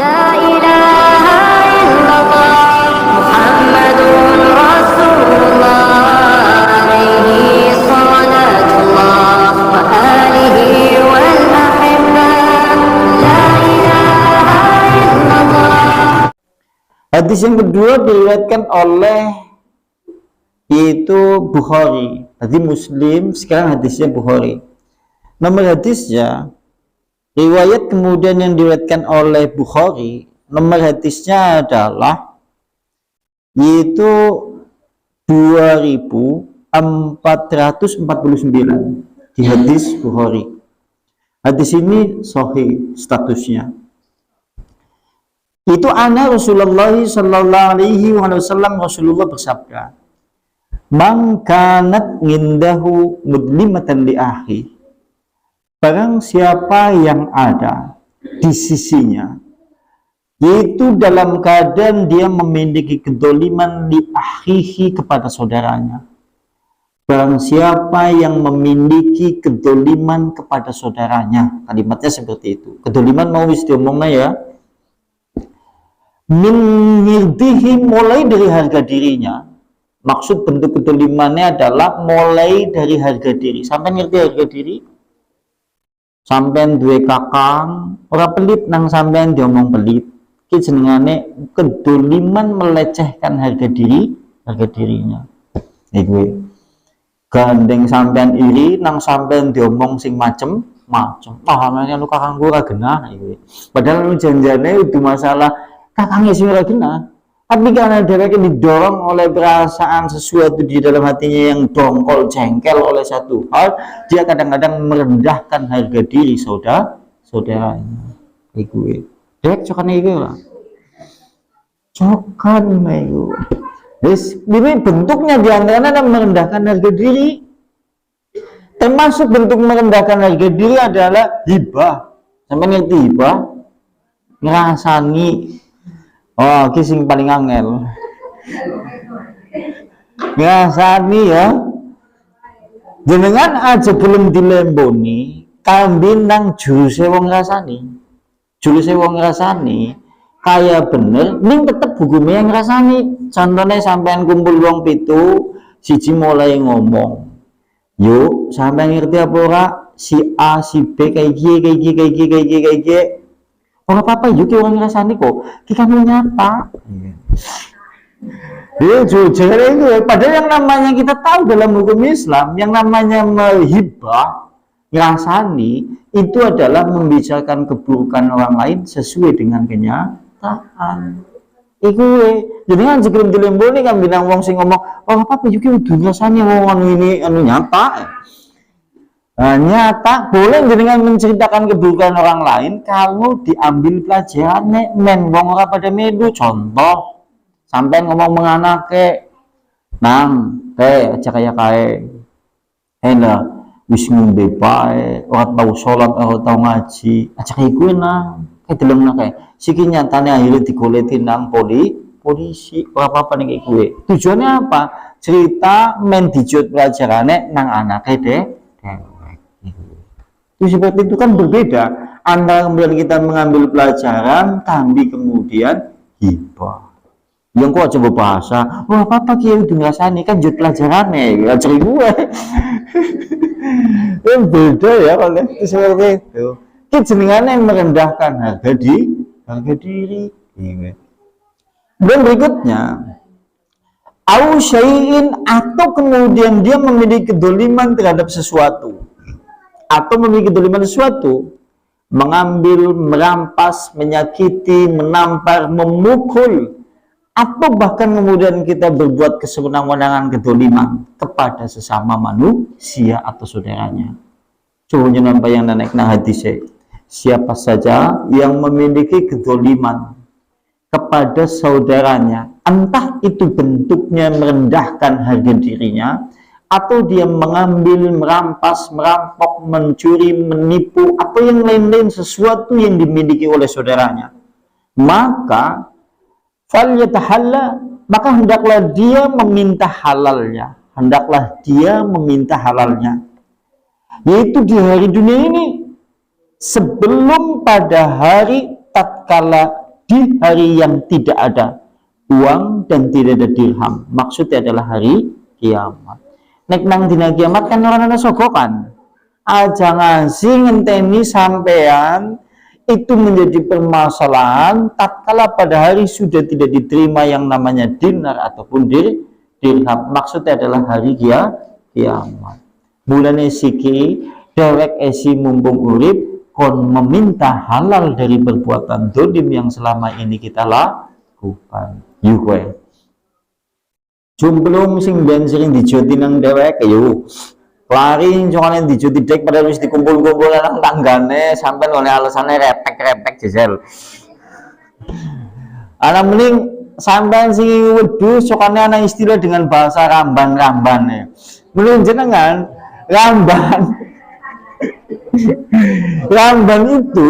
La ilaha illallah Muhammadun Rasulullah alaihi salatullah wa alihi wal ahibbah. La ilaha illallah. Hadis yang kedua diriwayatkan oleh yaitu Bukhari. Tadi Muslim, sekarang hadisnya Bukhari. Nomor hadisnya riwayat kemudian yang diriwayatkan oleh Bukhari, nomor hadisnya adalah yaitu 2449 di hadis Bukhari. Hadis ini sahih statusnya. Itu anna Rasulullah sallallahu alaihi wasallam, Rasulullah bersabda, "Man kanat ngindahu mudlimatan li akhi." Barang siapa yang ada di sisinya, yaitu dalam keadaan dia memiliki kedoliman di akhihi kepada saudaranya. Barang siapa yang memiliki kedoliman kepada saudaranya, kalimatnya seperti itu. Kedoliman mau diomongnya ya. Min ngirdihi, mulai dari harga dirinya. Maksud bentuk kedolimannya adalah mulai dari harga diri. Sampai ngerti harga diri? Sampean duwe kakang ora pelit nang sampean diomong pelit, ki jenengane kedoliman, melecehkan harga dirinya. Iku gandeng sampean iri nang sampean diomong sing macem-macem. Pahamane lu kakangku ora genah iki. Padahal lu janjane udah masalah kakangnya sing ora genah. Tapi karena dheweke didorong oleh perasaan sesuatu di dalam hatinya yang dongkol, jengkel oleh satu hal, dia kadang-kadang merendahkan harga diri saudaranya. Iku dek cokan iku lah. Cokan iku. Wis ini bentuknya diantaranya merendahkan harga diri. Termasuk bentuk merendahkan harga diri adalah hibah. Sampai ngerti hibah? Ngerasani. Oh, kising paling angel. Ngerasani ya. Jenengan aja belum dilemboni, kambing nang juruse wong ngrasani. Juruse wong ngrasani kaya bener, ning tetep hukumnya yang ngrasani. Contohnya sampean kumpul wong pitu, siji mulai ngomong. Yuk, sampean ngerti apa ora? Si A, si B kayak gini. Oh apa-apa yuk orang ngrasani kok. Kita mau nyapa. Ya jujur itu. Padahal yang namanya kita tahu dalam hukum Islam, yang namanya menghibah, ngrasani itu adalah membicarakan keburukan orang lain sesuai dengan kenyataan. Iku jadi kan sebelum dilemboni kan bilang wong sing ngomong, oh apa yuk udah ngrasani wong ini anu nyata. Nyata boleh dengan menceritakan keburukan orang lain kalau diambil pelajarannya. Men wong ora pada melu. Contoh sampai ngomong menganake nang teh aja kaya kae enak wis ngombe bae, ora tau salat, ora tau ngaji, aja kaya kuwi nang kae deleng kae siki nyatane akhirnya digoleti nang polisi ora apa-apa ning kayak gue. Tujuannya apa? Cerita men dijut pelajarannya nang anake deh. Seperti itu kan berbeda antara kemudian kita mengambil pelajaran tapi kemudian hibah. Yang kok coba bahasa, wah apa kiai udah ngrasani kan jut pelajarannya, ya ceri gue. Itu beda ya kalau itu seperti itu. Itu jenengannya merendahkan harga diri. Dan berikutnya, au syai'in, atau kemudian dia memiliki kedoliman terhadap sesuatu. Atau memiliki kedoliman sesuatu, mengambil, merampas, menyakiti, menampar, memukul, atau bahkan kemudian kita berbuat kesewenang-wenangan kedoliman kepada sesama manusia atau saudaranya. Coba nampak yang naik nah hadisnya. Siapa saja yang memiliki kedoliman kepada saudaranya, entah itu bentuknya merendahkan harga dirinya, atau dia mengambil, merampas, merampok, mencuri, menipu, atau yang lain-lain sesuatu yang dimiliki oleh saudaranya, maka maka hendaklah dia meminta halalnya. Yaitu di hari dunia ini, sebelum pada hari tatkala di hari yang tidak ada uang dan tidak ada dirham. Maksudnya adalah hari kiamat. Nek nang dina kiamat kan orang ana sogokan. Aja ngasih ngenteni sampean itu menjadi permasalahan tatkala pada hari sudah tidak diterima yang namanya dinar ataupun dirham. Maksudnya adalah hari kiamat. Mulane siki dewek esi mumpung urip kon meminta halal dari perbuatan dolim yang selama ini kita lakukan. Yuk we. Jumblung sing ben sering dijoti nang dewek yuk. Lari cuma dijoti dek pada wis dikumpul-kumpul nang tanggane sampai oleh alasannya repek-repek jajal. Ana mending sampean sing wedhus sokane ana istilah dengan bahasa ramban-ramban. Mending jenengan ramban. Ramban itu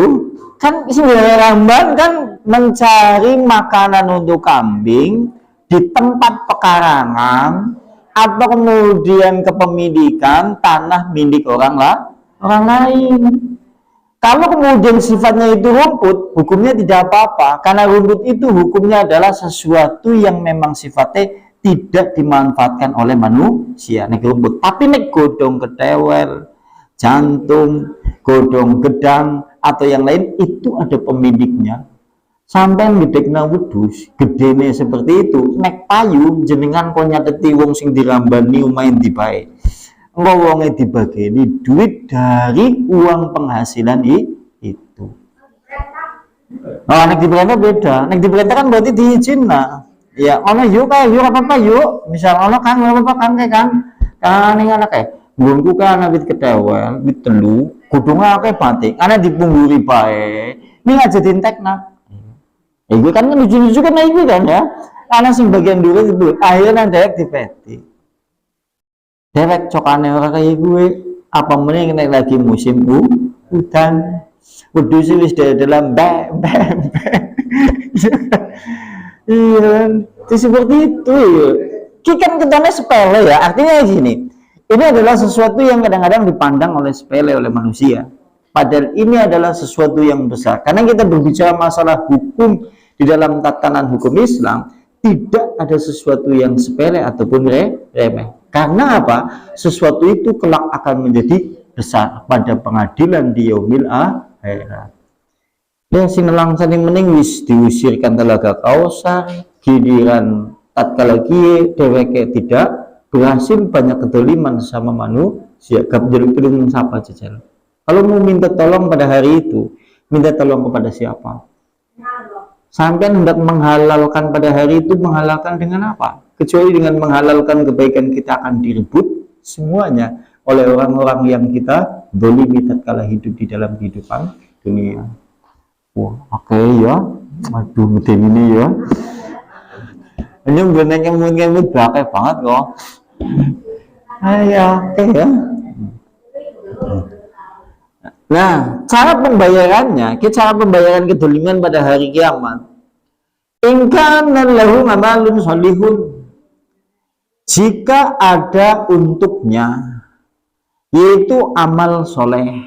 kan sebenarnya ramban kan mencari makanan untuk kambing di tempat pekarangan atau kemudian kepemilikan tanah milik orang lain. Kalau kemudian sifatnya itu rumput, hukumnya tidak apa-apa karena rumput itu hukumnya adalah sesuatu yang memang sifatnya tidak dimanfaatkan oleh manusia. Nek rumput, tapi nek godong ketewel, jantung, godong gedang atau yang lain itu ada pemiliknya. Sampai ngedekna wedhus gedene seperti itu nek payu jenengan kok nyateti wong sing dirambani umain dibae engko wonge dibageni duit dari uang penghasilan itu. Nah, nek diperintah beda. Nek diperintah kan berarti diizinna. Ya, ono yuk kae yuk apa-apa yuk. Misal ono Kang apa-apa Kang kae Kang. Kan ning ana kae. Nggonku kan wit ketewel, wit telu, godhonge akeh batik. Ana dipungguri bae. Ning aja dientekna. Iku kan lucu-lucu kan itu kan ya. Ana sing bagian dulu itu akhirnya dewek dipeti. Dewek cokane ora kaya gue. Apa meneh nek lagi musim hujan. Wedhus wis dalam Iya, itu seperti itu ya. Ki kan ketone sepele ya. Artinya gini. Ini adalah sesuatu yang kadang-kadang dipandang oleh sepele oleh manusia. Padahal ini adalah sesuatu yang besar. Karena kita berbicara masalah hukum di dalam tatanan hukum Islam, tidak ada sesuatu yang sepele ataupun remeh. Karena apa? Sesuatu itu kelak akan menjadi besar pada pengadilan di yaumil akhirat. Ya sinelang saning mening wis diusirkan Telaga Kausar, giliran tatkala kiye dheweke tidak berhasil banyak kedoliman sama manusia, gak jadi tulung sapa jajal. Kalau mau minta tolong pada hari itu, minta tolong kepada siapa? Sampai hendak menghalalkan pada hari itu, menghalalkan dengan apa? Kecuali dengan menghalalkan kebaikan kita akan direbut semuanya oleh orang-orang yang kita dolimi tatkala hidup di dalam kehidupan dunia. Wah, oke ya. Aduh, mungkin ini ya. Ini benar yang bakal banget kok. Ayo, oke ya. Nah, cara pembayarannya, cara pembayaran kedoliman pada hari kiamat. Ingkana lahu amalun sholihun. Jika ada untuknya, yaitu amal soleh.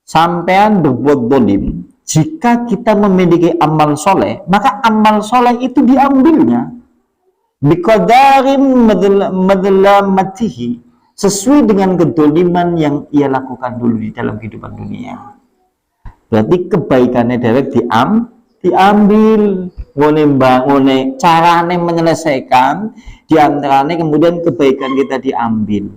Sampean berbuat dolim. Jika kita memiliki amal soleh, maka amal soleh itu diambilnya. Biqadarin madlamatihi. Sesuai dengan kedoliman yang ia lakukan dulu di dalam kehidupan dunia. Berarti kebaikannya dewek diambil ngone carane menyelesaikan diantaranya kemudian kebaikan kita diambil.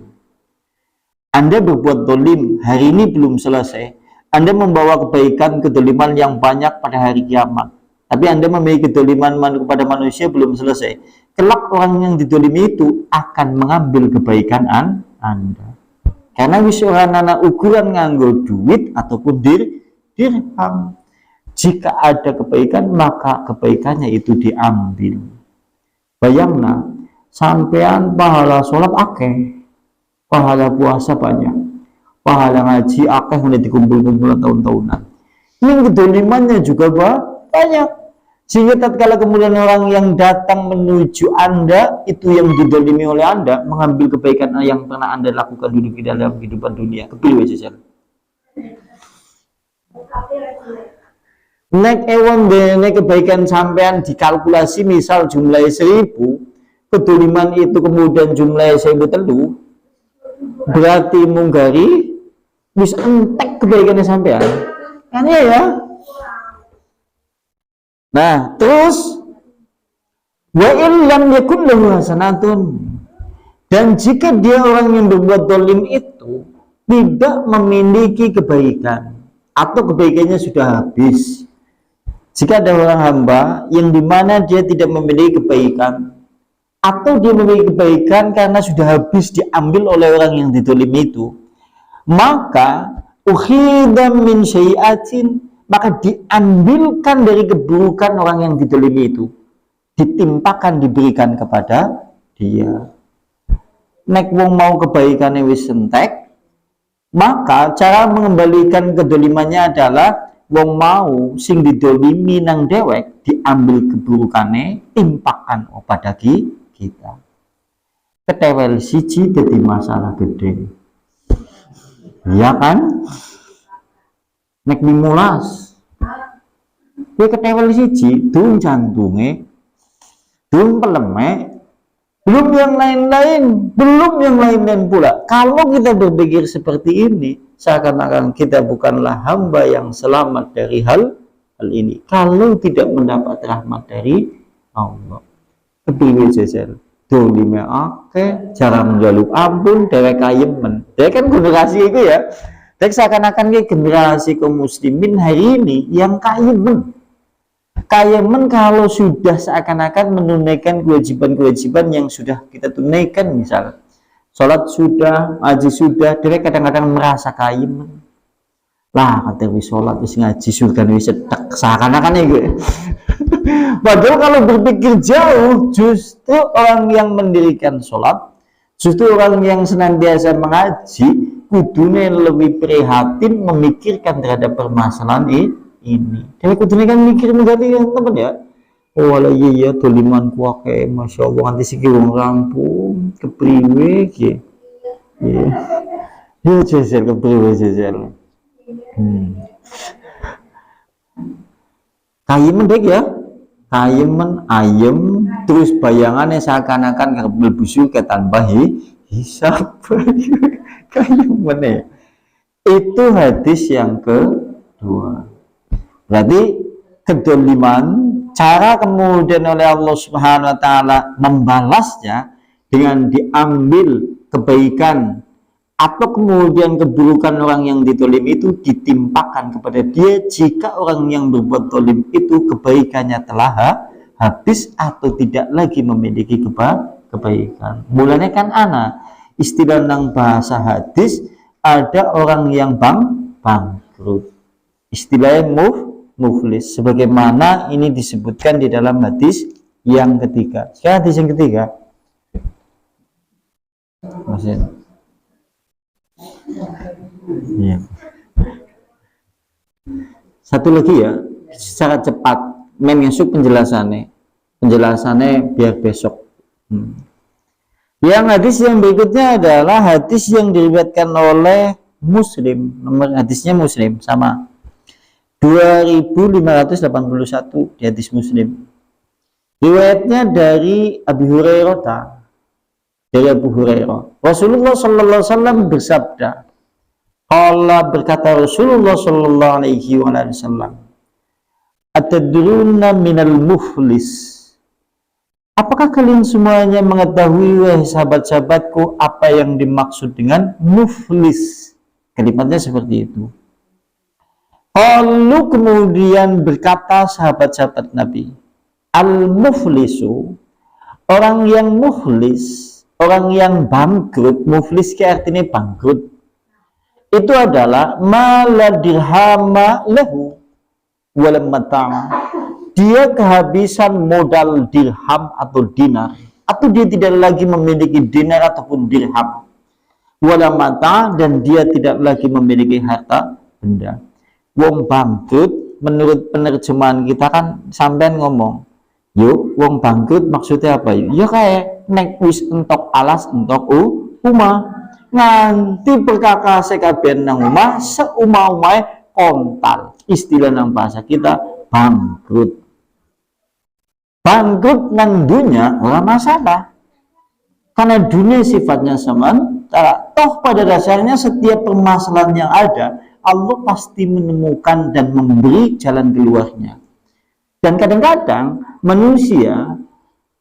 Anda berbuat dolim hari ini belum selesai, Anda membawa kebaikan kedoliman yang banyak pada hari kiamat, tapi Anda memiliki kedoliman kepada manusia belum selesai. Kelak orang yang didolimi itu akan mengambil kebaikan Anda. Karena wisora nana ukuran nganggo duit ataupun dirham. Jika ada kebaikan, maka kebaikannya itu diambil. Bayangna, sampean pahala sholat akeh, pahala puasa banyak, pahala ngaji akeh udah dikumpul-kumpul tahun-tahunan. Ini kedolimannya juga banyak. Sehingga tatkala kemudian orang yang datang menuju Anda, itu yang didolimi oleh Anda, mengambil kebaikan yang pernah Anda lakukan dulu di dalam kehidupan dunia. Kepilih jajan. Nek ewon dene kebaikan sampean dikalkulasi misal jumlahnya 1000, kedoliman itu kemudian jumlahnya 1003, berarti munggari bisa entek kebaikannya sampean. Kan ya? Nah, terus wa illam yakun lahu hasanatun, dan jika dia orang yang berbuat dolim itu tidak memiliki kebaikan atau kebaikannya sudah habis. Jika ada orang hamba yang dimana dia tidak memiliki kebaikan atau dia memiliki kebaikan karena sudah habis diambil oleh orang yang didolimi itu, maka ukhidam min syai'atin, maka diambilkan dari keburukan orang yang didolimi itu, ditimpakan, diberikan kepada dia. Nek wong mau kebaikannya wis entek, maka cara mengembalikan kedolimannya adalah wong mau sing didolimi nang dewek diambil keburukannya, timpakan pada kita. Ketewel siji dadi masalah gede, ya kan? Nek 15 kowe ketewel siji, dung jantunge, dung peleme, belum yang lain-lain pula. Kalau kita berpikir seperti ini, seakan-akan kita bukanlah hamba yang selamat dari hal ini. Kalau tidak mendapat rahmat dari Allah, kepiye jajal dolime akeh, jarang njaluk ampun, dhewek kayemen. Dhewek kan generasi itu ya. Dhewek seakan-akan generasi kaum muslimin hari ini yang kayemen. Kayemen kalau sudah seakan-akan menunaikan kewajiban-kewajiban yang sudah kita tunaikan, misal sholat sudah, haji sudah, dia kadang-kadang merasa kayemen. Lah kata wis sholat, wis ngaji, surga wis sedek, seakan-akan ya gue. Padahal kalau berpikir jauh, justru orang yang mendirikan sholat, justru orang yang senantiasa mengaji, kudunya lebih prihatin memikirkan terhadap permasalahan ini. Tapi kudunya kan mikir mengganti yang teman ya. Oh ala iya doliman kuake, masya Allah nanti sih wong rampung kepriwe ki. Iya. Ya jajal kepriwe jajal. Kayemen dek ya. Kayemen ayem terus bayangannya seakan-akan kerbel busuk tanpa hisab. Kayemen ya. Itu hadis yang kedua. Berarti kedoliman, cara kemudian oleh Allah Subhanahu wa Ta'ala membalasnya dengan diambil kebaikan atau kemudian keburukan orang yang ditolim itu ditimpakan kepada dia jika orang yang berbuat tolim itu kebaikannya telah habis atau tidak lagi memiliki kebaikan. Mulanya kan istilah nang bahasa hadis ada orang yang bangkrut, istilahnya muflis, sebagaimana ini disebutkan di dalam hadis yang ketiga. Sekarang hadis yang ketiga, maksudnya, ya. Satu lagi ya, secara cepat, menyusul penjelasannya biar besok. Yang hadis yang berikutnya adalah hadis yang diriwayatkan oleh Muslim, nomor hadisnya Muslim sama 2581 di hadis Muslim. Riwayatnya dari Abu Hurairah, Rasulullah sallallahu alaihi wasallam bersabda, berkata Rasulullah sallallahu alaihi wasallam, "Atadruna minal muflis?" Apakah kalian semuanya mengetahui, wahai sahabat-sahabatku, apa yang dimaksud dengan muflis? Kalimatnya seperti itu. Lalu kemudian berkata sahabat-sahabat Nabi, al-muflisu, orang yang muflis, orang yang bangkrut, muflis artinya bangkrut, itu adalah mala dirhama lahu walam mata', dia kehabisan modal dirham atau dinar, atau dia tidak lagi memiliki dinar ataupun dirham, walam mata', dan dia tidak lagi memiliki harta benda. Wong bangkrut menurut penerjemahan kita kan sampean ngomong, yuk wong bangkrut maksudnya apa yuk? Ya kayak nek wis entok alas entok umah, nganti perkakase kabeh nang omah seumah-umahe kontal. Istilah nang bahasa kita bangkrut. Bangkrut nang dunia ora masalah. Karena dunia sifatnya sementara. Toh pada dasarnya setiap permasalahan yang ada, Allah pasti menemukan dan memberi jalan keluarnya. Dan kadang-kadang manusia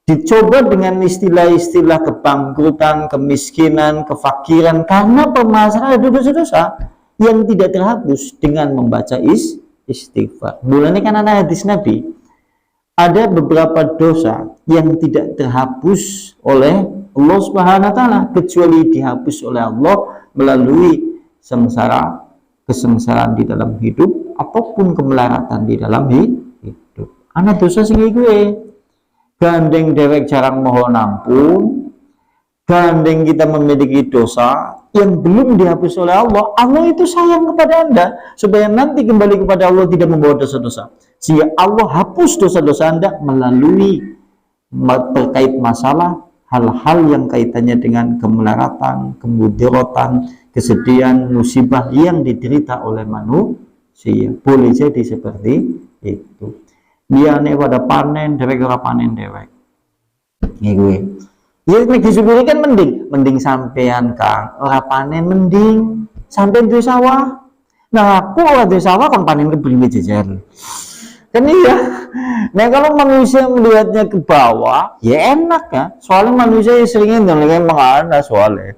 dicoba dengan istilah-istilah kebangkrutan, kemiskinan, kefakiran karena permasalahan dosa-dosa yang tidak terhapus dengan membaca istighfar. Mulanya kan ada hadis Nabi, ada beberapa dosa yang tidak terhapus oleh Allah Subhanahu wa taala kecuali dihapus oleh Allah melalui kesengsaraan di dalam hidup ataupun kemelaratan di dalam hidup. Ana dosa sing gue gandeng dewek jarang mohon ampun, gandeng kita memiliki dosa yang belum dihapus oleh Allah. Allah itu sayang kepada Anda supaya nanti kembali kepada Allah tidak membawa dosa-dosa. Sehingga Allah hapus dosa-dosa Anda melalui terkait masalah hal-hal yang kaitannya dengan kemelaratan, kemudaratan, kesedihan, musibah yang diderita oleh manusia. Boleh jadi seperti itu. Dia nih pada panen dewek ora panen dewek. Ini gue. Ya nek disyukuri kan mending sampean Kang ora panen mending sampean duwe sawah. Nah, aku ora duwe sawah kon panen kebriwe jejer. Kan iya. Nah, kalau manusia melihatnya ke bawah, ya enak ya. Soalnya manusia seringnya dengan mengana soalnya.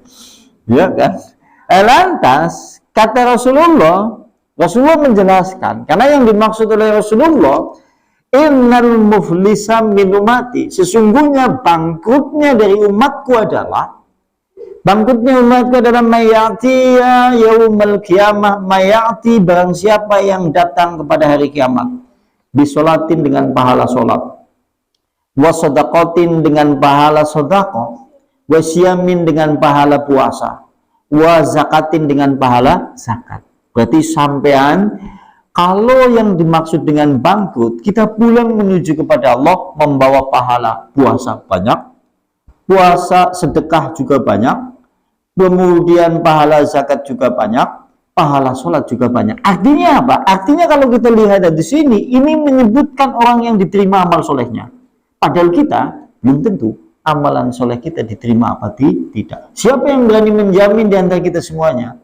Ya kan? Lantas kata Rasulullah menjelaskan karena yang dimaksud oleh Rasulullah innal muflisa min ummati, sesungguhnya bangkrutnya dari umatku adalah mayati yaumul qiyamah, mayati barang siapa yang datang kepada hari kiamat bisolatin dengan pahala solat, wasodakotin dengan pahala sodako, wasyamin dengan pahala puasa, wazakatin dengan pahala zakat. Berarti sampean kalau yang dimaksud dengan bangkrut, kita pulang menuju kepada Allah membawa pahala puasa banyak, puasa sedekah juga banyak, kemudian pahala zakat juga banyak, pahala sholat juga banyak. Artinya apa? Artinya kalau kita lihat di sini, ini menyebutkan orang yang diterima amal solehnya. Padahal kita belum tentu amalan soleh kita diterima apa tidak. Siapa yang berani menjamin di antara kita semuanya?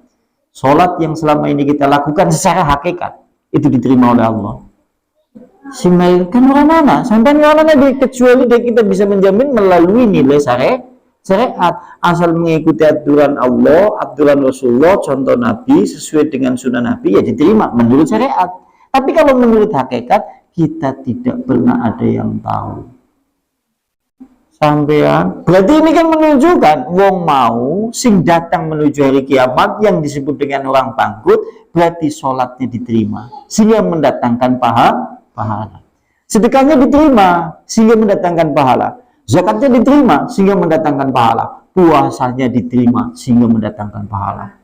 Sholat yang selama ini kita lakukan secara hakikat itu diterima oleh Allah. Simai kan mana sampai mana kecuali kita bisa menjamin melalui nilai syariat asal mengikuti aturan Allah, aturan Rasulullah, contoh Nabi sesuai dengan sunnah Nabi ya diterima menurut syariat. Tapi kalau menurut hakikat kita tidak pernah ada yang tahu. Sampean berarti ini kan menunjukkan wong mau sing datang menuju hari kiamat yang disebut dengan orang bangkrut berarti sholatnya diterima sehingga mendatangkan pahala, sedekahnya diterima sehingga mendatangkan pahala, zakatnya diterima sehingga mendatangkan pahala, puasanya diterima sehingga mendatangkan pahala.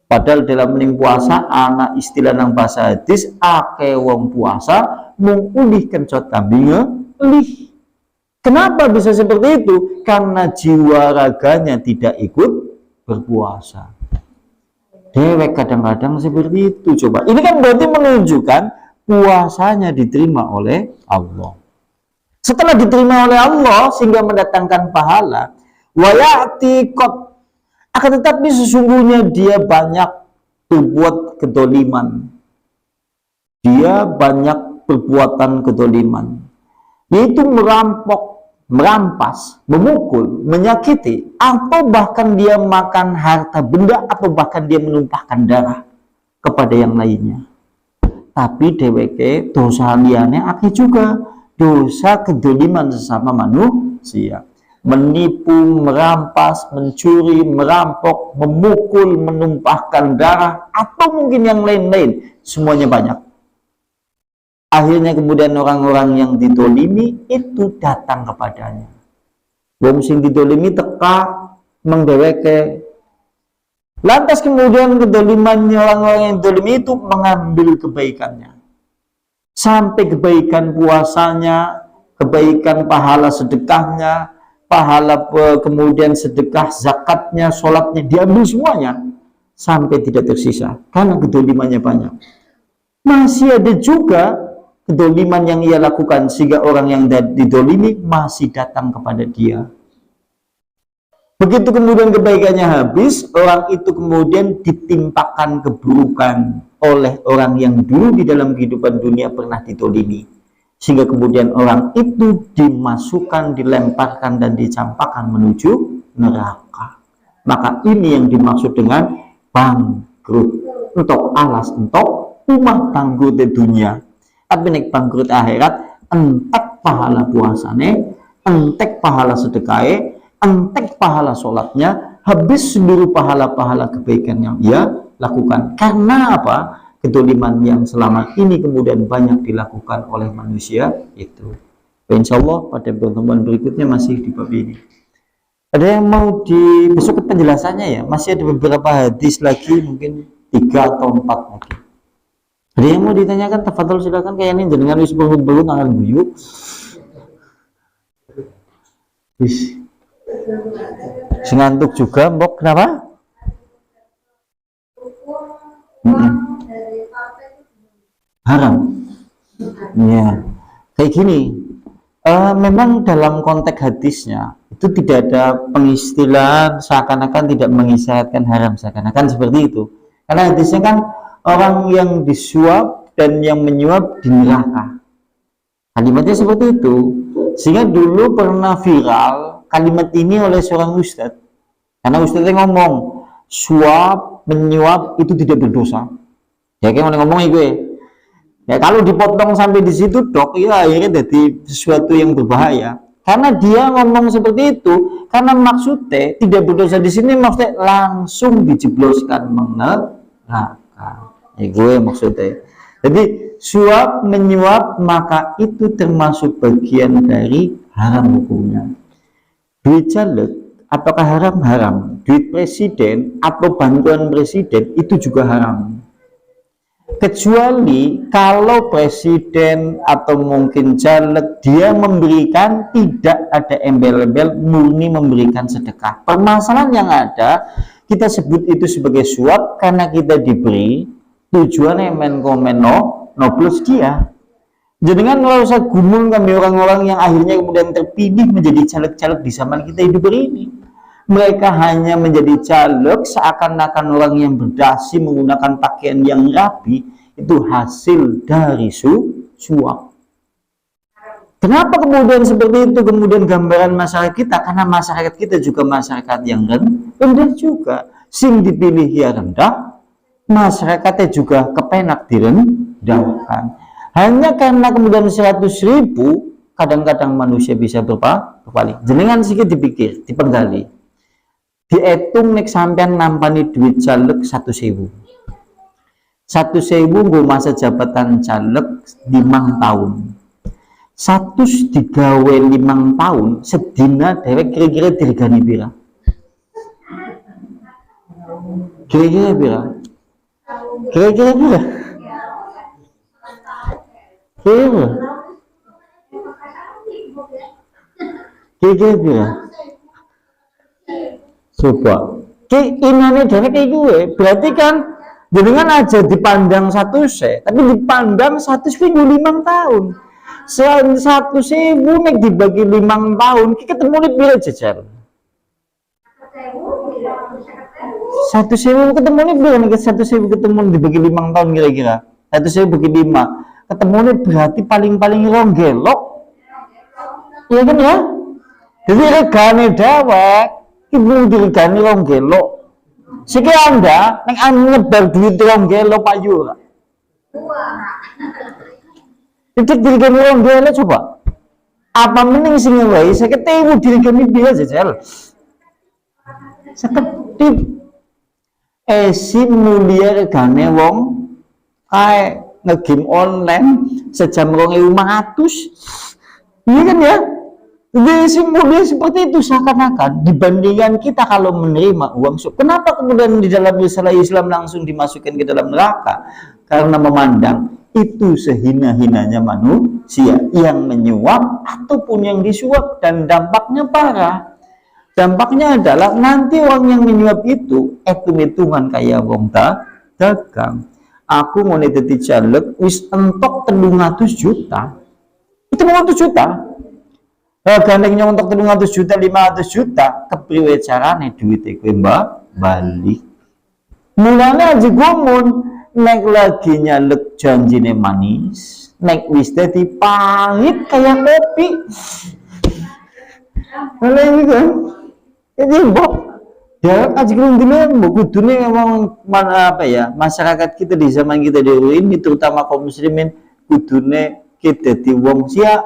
Padahal dalam mening puasa anak istilah nang bahasa hadis ake wong puasa mung ulih kencot kambingnya ulih. Kenapa bisa seperti itu? Karena jiwa raganya tidak ikut berpuasa. Dewek kadang-kadang seperti itu. Coba, ini kan berarti menunjukkan puasanya diterima oleh Allah. Setelah diterima oleh Allah sehingga mendatangkan pahala, wayati kot, akan tetapi sesungguhnya dia banyak berbuat kedoliman. Dia banyak perbuatan kedoliman, yaitu merampok, merampas, memukul, menyakiti, atau bahkan dia makan harta benda, atau bahkan dia menumpahkan darah kepada yang lainnya. Tapi DWK dosa liane akeh juga dosa kedoliman sesama manusia, menipu, merampas, mencuri, merampok, memukul, menumpahkan darah, atau mungkin yang lain-lain, semuanya banyak. Akhirnya kemudian orang-orang yang didolimi itu datang kepadanya. Wong sing didolimi teka mengdeweke. Lantas kemudian kedolimannya orang-orang yang didolimi itu mengambil kebaikannya. Sampai kebaikan puasanya, kebaikan pahala sedekahnya, pahala kemudian sedekah zakatnya, sholatnya, diambil semuanya. Sampai tidak tersisa. Karena kedolimannya banyak. Masih ada juga kedoliman yang ia lakukan sehingga orang yang didolimi masih datang kepada dia. Begitu kemudian kebaikannya habis, orang itu kemudian ditimpakan keburukan oleh orang yang dulu di dalam kehidupan dunia pernah didolimi, sehingga kemudian orang itu dimasukkan, dilemparkan dan dicampakkan menuju neraka. Maka ini yang dimaksud dengan bangkrut. Untuk alas untuk rumah bangkrut di dunia, tapi nek bangkrut akhirat, entek pahala puasane, entek pahala sedekahe, entek pahala sholatnya, habis seluruh pahala-pahala kebaikan yang ia lakukan. Karena apa? Kedoliman yang selama ini kemudian banyak dilakukan oleh manusia itu. Insya Allah pada pertemuan berikutnya masih di bab ini. Ada yang mau di besok penjelasannya ya? Masih ada beberapa hadis lagi, mungkin 3 atau 4 lagi. Ada yang mau ditanyakan? Tafadhol silakan. Kayak ini jenengan wis belum akan guyuk. Wis ngantuk juga, mbok kenapa? Haram. Ya, kayak gini. Memang dalam konteks hadisnya itu tidak ada pengistilahan seakan-akan tidak mengisyaratkan haram, seakan-akan seperti itu. Karena hadisnya kan orang yang disuap dan yang menyuap di neraka. Kalimatnya seperti itu. Sehingga dulu pernah viral kalimat ini oleh seorang ustadz. Karena ustadznya ngomong suap menyuap itu tidak berdosa. Ya kayak ngomong itu ya. Ya kalau dipotong sampai di situ dok, ya akhirnya jadi sesuatu yang berbahaya. Karena dia ngomong seperti itu, karena maksudnya tidak berdosa di sini maksudnya langsung dijebloskan neraka. Ya gue maksudnya. Jadi suap menyuap maka itu termasuk bagian dari haram hukumnya. Duit caleg apakah haram? Haram. Duit presiden atau bantuan presiden itu juga haram. Kecuali kalau presiden atau mungkin caleg dia memberikan tidak ada embel-embel, murni memberikan sedekah. Permasalahan yang ada kita sebut itu sebagai suap karena kita diberi tujuannya no plus dia. Jadi kan kalau usah gumul kami orang-orang yang akhirnya kemudian terpilih menjadi caleg-caleg di zaman kita hidup ini. Mereka hanya menjadi caleg seakan-akan orang yang berdasi menggunakan pakaian yang rapi, itu hasil dari suap. Kenapa kemudian seperti itu kemudian gambaran masyarakat kita? Karena masyarakat kita juga masyarakat yang rendah juga. Sing dipilih ya rendah, masyarakatnya juga kepenak direndahkan. Hanya karena kemudian 100.000 kadang-kadang manusia bisa berpaling. Jenengan sedikit dipikir, dipenggali. Dihitung nek sampean nampani duit caleg 1.000. 1.000 nggo masa jabatan caleg 5 tahun. 100 digawe 5 tahun sedina dhewek kira-kira dirgani pira? Kira-kira pira? Kira-kira pira? Kira-kira pira? Coba. Inane dhewek iki kuwe berarti kan jenengan aja dipandang 100, tapi dipandang 100 minggu 5 tahun. 1.000 nek dibagi 5 tahun, kita ketemu di pira jajar? 1.000 ketemu nih pira nek 1.000 ketemu dibagi 5 tahun kira-kira. 1.000 bagi 5. Ketemu nih berarti paling-paling ronggelok. Iya kan ya? Jadi regane dewek ibu dirgani ronggelok. Siki Anda nek nyebar duit ronggelok payu ora? Itu dirgani ronggelok coba. Apa mending sing wae 50.000 dirgani pira jajal? Seketip. Si mulia regane wong kae nge-game online sejam 2.500. Iya kan ya? Jadi mulia seperti itu seakan-akan dibandingkan kita kalau menerima uang suap. Kenapa kemudian di dalam risalah Islam langsung dimasukkan ke dalam neraka? Karena memandang itu sehina-hinanya manusia yang menyuap ataupun yang disuap, dan dampaknya parah. Dampaknya adalah nanti orang yang menyuap itu hitung-hitungan kayak wong dagang. aku mau dadi caleg wis entok 300 juta. Itu 300 juta. Gandengnya untuk 300 juta, 500 juta, kepriwe carane duwite kowe balik. Mulane aja gumun nek lagi nyalek janjine manis, nek wis dadi pahit kayak kopi. Malah ini kan, jadi mbok ya aja dulu mbok kudune memang mana apa ya, masyarakat kita di zaman kita dulu ini terutama kaum muslimin kudune kita di wong sia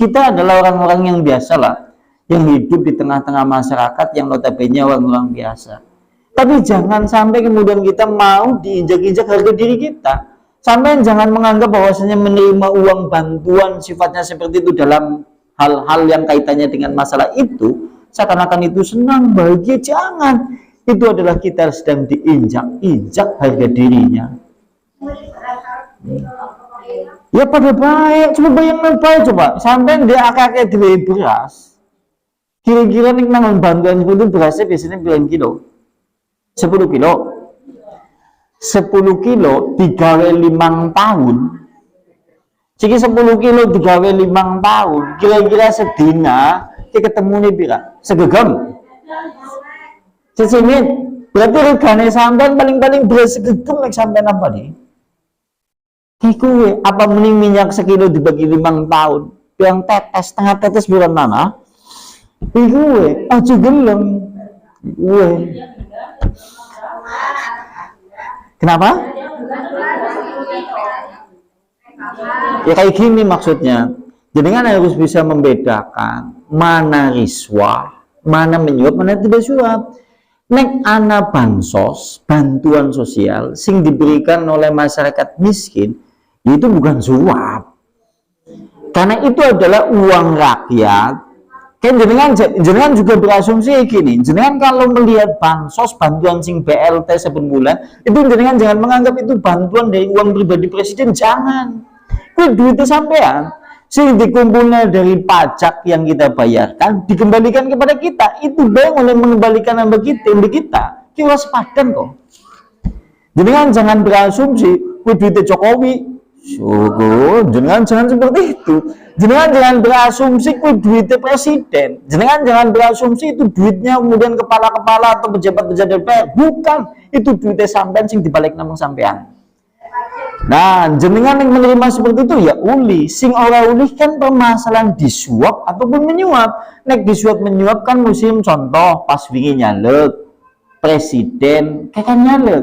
kita adalah orang-orang yang biasa lah, yang hidup di tengah-tengah masyarakat yang notabene orang-orang biasa. Tapi jangan sampai kemudian kita mau diinjak-injak harga diri kita. Sampai jangan menganggap bahwasanya menerima uang bantuan sifatnya seperti itu dalam hal-hal yang kaitannya dengan masalah itu seakan-akan itu senang, bahagia. Jangan. Itu adalah kita sedang diinjak-injak harga dirinya. Ya pada baik, coba bayangkan baik coba. Sampai dia akak-akak dibeli beras. Kira-kira nih nang bantuan itu berasnya biasanya bilang kilo. 10 kilo. 10 kilo 3 5 tahun. Jadi 10 kilo 3 5 tahun. Kira-kira sedina kita ketemu nih pira? Segegem. Cicimit. Berarti regane sampean paling-paling beras segegem nek sampean apa nih? Kue apa mending minyak sekilo dibagi 5 tahun, yang tetes setengah tetes bulan mana? Kue aja gelem, kue. Kenapa? Ya kayak gini maksudnya. Jadi kan harus bisa membedakan mana riswah, mana menyuap, mana tidak suap. Nek ana bansos, bantuan sosial, sing diberikan oleh masyarakat miskin, itu bukan suap, karena itu adalah uang rakyat. Kan jenengan juga berasumsi gini, jenengan kalau melihat bansos, bantuan sing BLT saben bulan, itu jenengan jangan menganggap itu bantuan dari uang pribadi presiden, jangan. Itu duitnya sampean, sing dikumpulnya dari pajak yang kita bayarkan, dikembalikan kepada kita. Itu baik oleh mengembalikan sama kita sepadan kok. Jenengan jangan berasumsi, duitnya Jokowi. Syukur, jangan seperti itu. Jangan berasumsi itu duitnya presiden. Jangan berasumsi itu duitnya kemudian kepala-kepala atau pejabat-pejabat DPR. Bukan, itu duitnya sampean sing dibalik nama sampean. Nah, jenengan yang menerima seperti itu ya uli. Sing ora uli kan permasalahan disuap ataupun menyuap. Nek disuap menyuap kan musim contoh pas wingi nyalek presiden kayak nyalek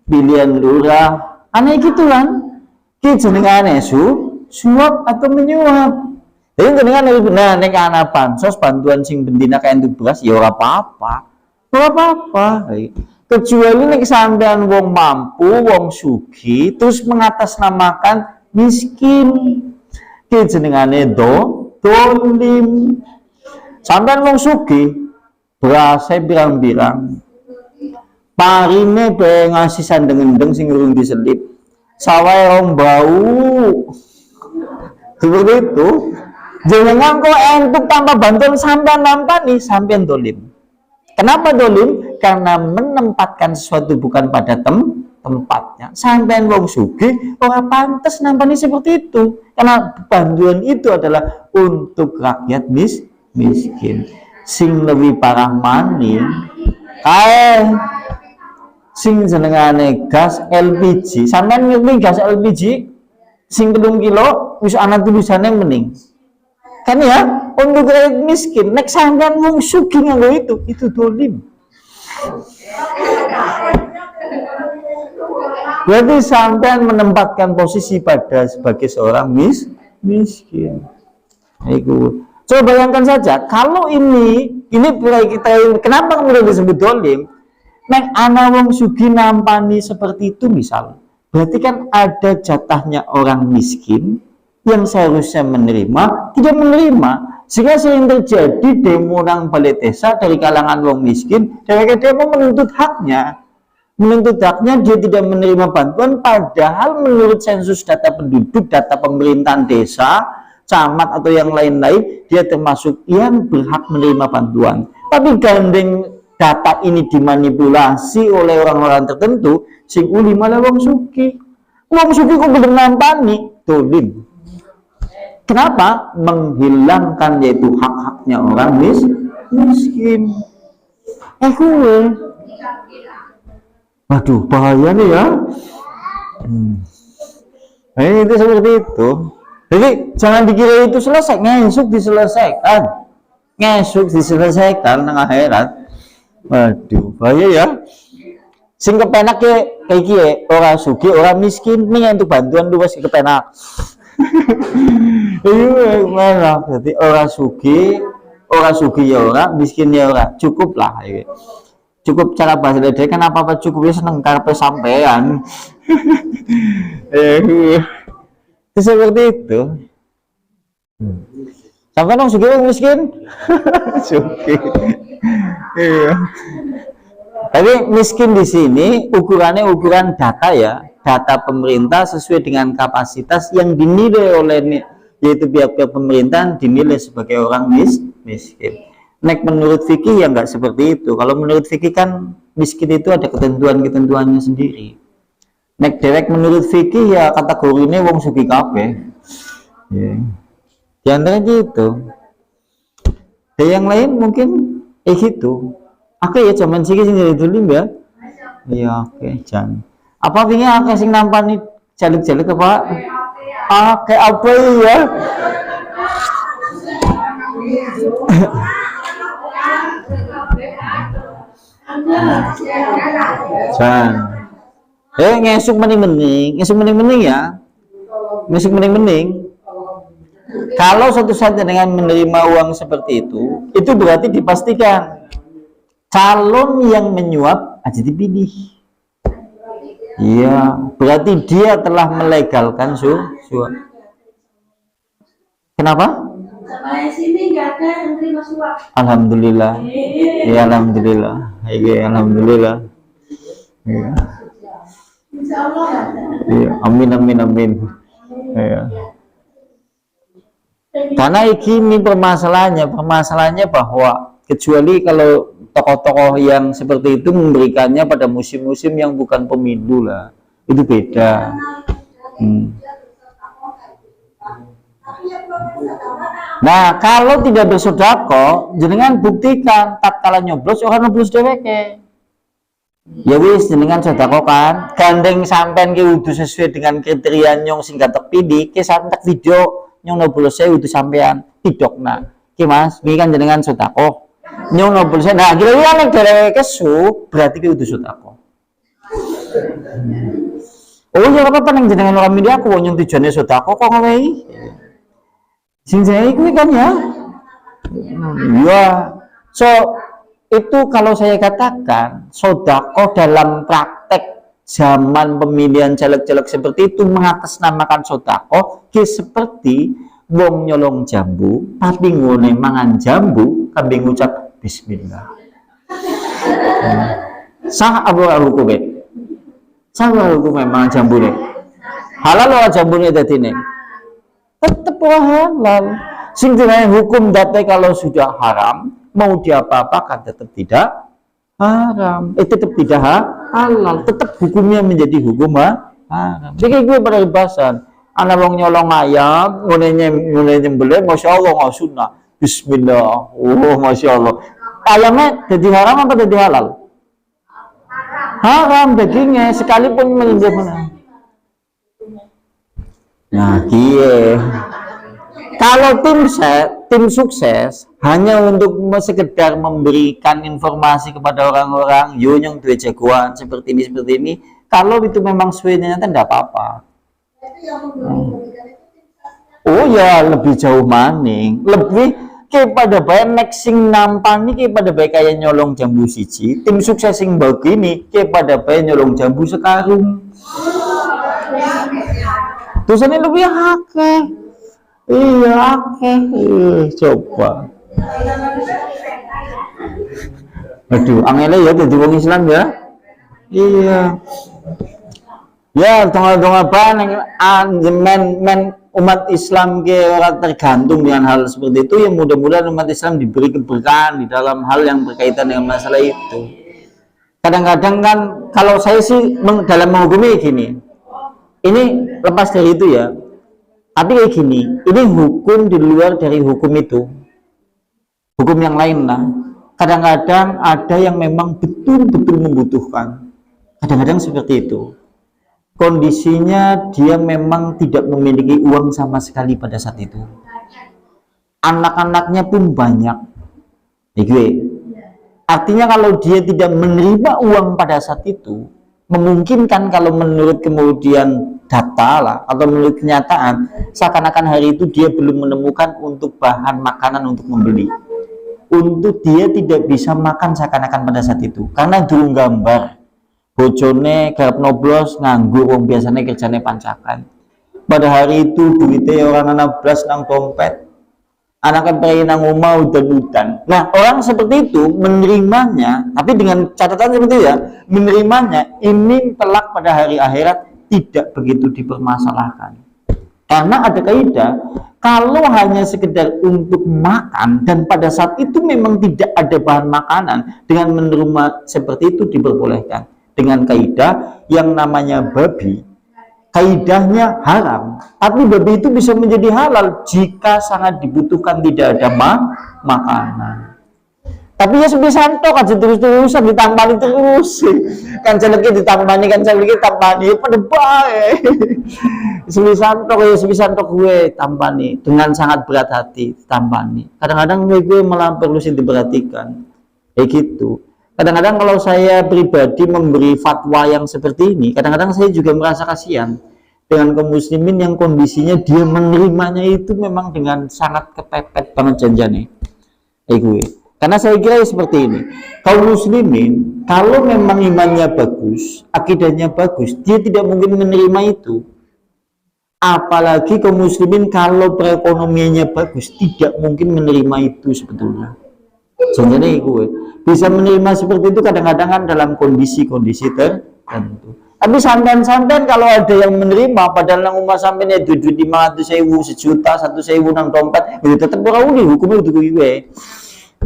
pilihan lurah aneh gitu kan. Ki jenengane suap atau menyuap. Jadi jenengan benar nek ana bansos bantuan sing bendina kayak untuk beras ya ora apa-apa. Ora apa-apa. Kecuali nek sampean wong mampu, wong sugih terus mengatasnamakan miskin. Ki jenengane dolim. Sampean wong sugih berase birang-birang. Parine be ngasih sandeng-endeng sing urung diselip. Sawai om bau seperti itu. Jangan kok entuk tanpa bantuan sampean nampani, sampean dolim. Kenapa dolim? Karena menempatkan sesuatu bukan pada tempatnya. Sampean wong sugih ora pantes nampani seperti itu. Karena bantuan itu adalah untuk rakyat miskin. Sing lebih parah maning kae sing jenengane gas LPG. Sampeyan ngerti gas LPG sing 3 kilo wis ana tulisane mending. Kan ya, untuk rakyat miskin, nek sampeyan wong sugih nganggo itu dolim. Berarti sampeyan menempatkan posisi pada sebagai seorang miskin. Iku. Coba bayangkan saja, kalau ini kita kenapa kemudian disebut dolim? Nek ana wong sugih nampani seperti itu misal, berarti kan ada jatahnya orang miskin yang seharusnya menerima, tidak menerima. Sehingga sering terjadi demo orang balai desa dari kalangan wong miskin, mereka demo menuntut haknya. Menuntut haknya dia tidak menerima bantuan, padahal menurut sensus data penduduk, data pemerintahan desa, camat atau yang lain-lain, dia termasuk yang berhak menerima bantuan. Tapi gandeng data ini dimanipulasi oleh orang-orang tertentu, sing uli malah wong sugih. Wong sugih kok belum nampani dolim. Kenapa? Menghilangkan yaitu hak-haknya orang miskin. Gue. Waduh, bahaya nih ya. Nah, itu seperti itu. Jadi jangan dikira itu selesai, ngesuk diselesaikan. Ngesuk diselesaikan nang akhirat. Waduh, bahaya ya. Sing kepenak kayak iki orang sugih, orang miskin ning entuk bantuan luwes kepenak. Iya, mana? Jadi orang sugih ya orang, miskin ya orang, cukup lah. Cukup cara bahasa dia kan apa cukupnya seneng karpe sampean. Itu seperti itu. Sampai dong sugih miskin, sugih. Iya. Tapi miskin di sini ukurannya ukuran data ya, data pemerintah sesuai dengan kapasitas yang dinilai oleh yaitu pihak-pihak pemerintahan dinilai sebagai orang miskin. Nek menurut fikih ya nggak seperti itu. Kalau menurut fikih kan miskin itu ada ketentuan-ketentuannya sendiri. Nek dewek menurut fikih ya kategorinya wong sugih kabeh. Ya. Di antara gitu. Dan yang lain mungkin gitu. Oke ya zaman sih sing dari dulu ya. Iya oke jangan. Apa pingin akeh sing nampani jaluk-jaluk apa? Oke apa ya? Jangan. Ngesuk mending ya. Ngesuk mending. Kalau suatu saat dengan menerima uang seperti itu berarti dipastikan calon yang menyuap aja dipilih. Iya, berarti dia telah melegalkan suap. Kenapa? Sampai sini nggak ada yang terima suap. Alhamdulillah. Ya alhamdulillah. Iya alhamdulillah. Iya. Insya Allah nggak ada. Iya, amin. Iya. Karena ini permasalahannya bahwa kecuali kalau tokoh-tokoh yang seperti itu memberikannya pada musim-musim yang bukan pemilu lah, itu beda. Nah, kalau tidak bersedekah, jenengan buktikan tatkala nyoblos orang nyoblos dheweke. Ya wis jenengan sedekah kan, gandeng sampean ki kudu sesuai dengan kriteria nyong sing gatek pilih, ki santek video nyong nyoblos e kudu sampean tidokna. Ki Mas, iki kan jenengan sedekah. Nyong nyoblos e. Nah, kira-kira nek dheweke kesu, berarti ki kudu sedekah. Oh ya apa nang jenengan ora milih aku nyong tujuane sedekah kok ngewehi. Sing saya ikut kan ya. Ya. So itu kalau saya katakan sedekah dalam praktek zaman pemilihan caleg-caleg seperti itu mengatasnamakan sedekah seperti wong nyolong jambu tapi ngone mangan jambu kambing ngucap bismillah. Sah abu hukume. Sah hukume mangan jambune. Halal ora jambune dadine? Tetap halal. Sing jenenge hukum date kalau sudah haram mau diapa-apakan tetap tidak haram. Tetap tidak halal. Tetap hukumnya menjadi hukum haram. Jadi gue pada bahasan anak wong nyolong ayam ngene nyembelih masyaallah nggak sunnah. Bismillah. Oh masyaallah. Ayamnya jadi haram apa jadi halal? Haram dagingnya sekalipun menyembelih. Nah, kalau tim sukses hanya untuk sekedar memberikan informasi kepada orang-orang, yo yang duwe jagoan seperti ini, kalau itu memang sesuai ternyata tidak apa-apa. Oh ya, lebih jauh maning, lebih kepada baik nexting nampani kepada baik kayak nyolong jambu siji, tim sukses sing begini kepada baik nyolong jambu sekarung. Dosanya lebih akeh. Iya akeh. Coba. Aduh, angele ya jadi wong Islam ya. Iya. Ya, tengah-tengah apa men umat Islam ke orang tergantung dengan hal seperti itu. Ya mudah-mudahan umat Islam diberi keberkahan di dalam hal yang berkaitan dengan masalah itu. Kadang-kadang kan kalau saya sih dalam menghukumi gini, ini lepas dari itu ya. Tapi kayak gini, ini hukum di luar dari hukum itu, hukum yang lain lah. Kadang-kadang ada yang memang betul-betul membutuhkan. Kadang-kadang seperti itu. Kondisinya dia memang tidak memiliki uang sama sekali pada saat itu. Anak-anaknya pun banyak. Ya gue. Artinya kalau dia tidak menerima uang pada saat itu, memungkinkan kalau menurut kemudian data lah atau menurut kenyataan, seakan-akan hari itu dia belum menemukan untuk bahan makanan untuk membeli. Untuk dia tidak bisa makan seakan-akan pada saat itu, karena durung gambar bojone garap noblos nganggur wong biasanya kerjane pancakan. Pada hari itu duitnya orang anak belas nang dompet, anak pengen nang omah udan-udan. Nah orang seperti itu menerimanya, tapi dengan catatan seperti itu ya, menerimanya ini kelak pada hari akhirat tidak begitu dipermasalahkan. Karena ada kaidah, kalau hanya sekedar untuk makan dan pada saat itu memang tidak ada bahan makanan, dengan menerima seperti itu diperbolehkan. Dengan kaidah yang namanya babi, kaidahnya haram, tapi babi itu bisa menjadi halal jika sangat dibutuhkan, tidak ada makanan. Tapi ya sebisa tok aja terus-terusan ditambani terus. Kan celeke ditambani, kan celeke tambani ya pada bae. Sebisa tok gue tambani dengan sangat berat hati tambani. Kadang-kadang gue malah perlu sih diperhatikan. Kayak gitu. Kadang-kadang kalau saya pribadi memberi fatwa yang seperti ini, kadang-kadang saya juga merasa kasihan dengan kaum muslimin yang kondisinya dia menerimanya itu memang dengan sangat kepepet banget janjane. Gue. Karena saya kira seperti ini, kaum muslimin kalau memang imannya bagus, akidahnya bagus, dia tidak mungkin menerima itu. Apalagi kaum muslimin kalau perekonomiannya bagus, tidak mungkin menerima itu sebetulnya. Janjane gue bisa menerima seperti itu kadang-kadang kan dalam kondisi-kondisi tertentu. Tapi santan-santan kalau ada yang menerima padahal nang umah sampean ya duit 500.000, 1 juta, 1.000 nang dompet, itu tetap ora uli hukumnya itu gue.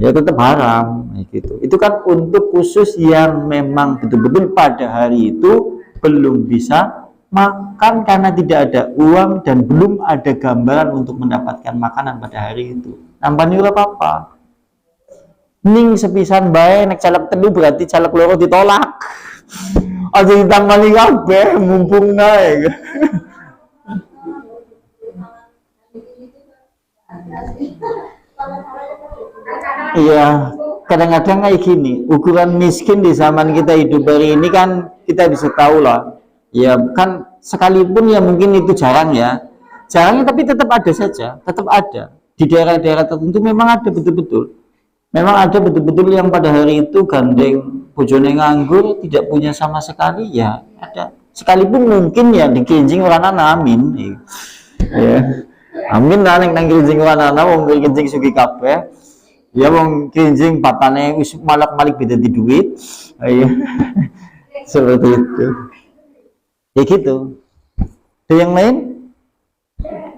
Ya tetap haram gitu. Itu kan untuk khusus yang memang betul-betul pada hari itu belum bisa makan karena tidak ada uang dan belum ada gambaran untuk mendapatkan makanan pada hari itu. Nampani ora apa-apa. Ning sepisan bae nek caleg telu berarti caleg loro ditolak. Aja ditangani kabeh mumpung nae. Iya, kadang-kadang kayak gini, ukuran miskin di zaman kita hidup hari ini kan kita bisa tahu lah. Ya kan sekalipun ya mungkin itu jarang ya. Jarangnya tapi tetap ada saja, tetap ada. Di daerah-daerah tertentu memang ada betul-betul. Memang ada betul-betul yang pada hari itu gandeng bojone nganggur, tidak punya sama sekali ya ada. Sekalipun mungkin ya dikinjing orang amin. Ya. Amin lah nang kinjing orang wong kinjing sugi kabeh. Ya wong kinjing patane wis malak-malik beda di duit. Ya. Seperti itu. Ya gitu. Ada yang lain?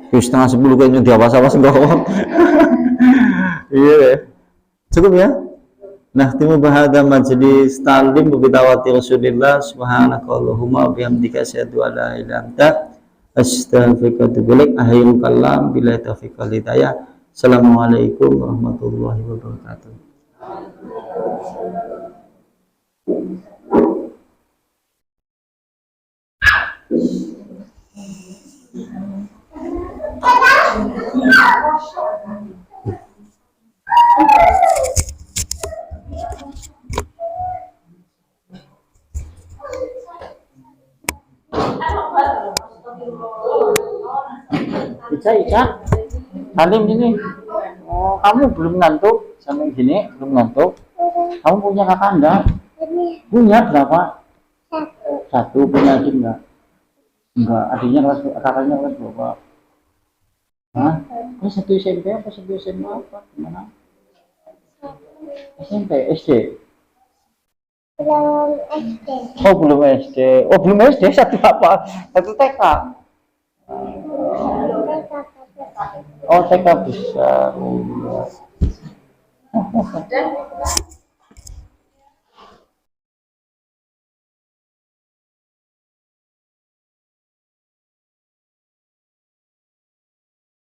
Wis setengah 10 kayaknya diawas-awas enggak. Iya deh. Cukup ya. Nah, timu bahada majlis talim bibitawati Rasulillah subhanakallahumma bihamdika asyhadu an la ilaha illa anta astaghfiruka wa atubu ilaik. Akhirul kalam bila taufiq wal hidayah. Assalamualaikum warahmatullahi wabarakatuh. Ica, Salim ini. Oh, kamu belum ngantuk? Sampai gini belum ngantuk? Kamu punya kakak enggak? Punya berapa? Satu. Punya adik enggak? Enggak. Adiknya kelas, kakaknya kelas berapa? Hah? Ini satu SMP apa satu SMA apa? Gimana? SMP, SD. Belum SD. Oh belum SD. Oh belum SD, satu apa? Satu TK. Oh TK besar. Oh, iya.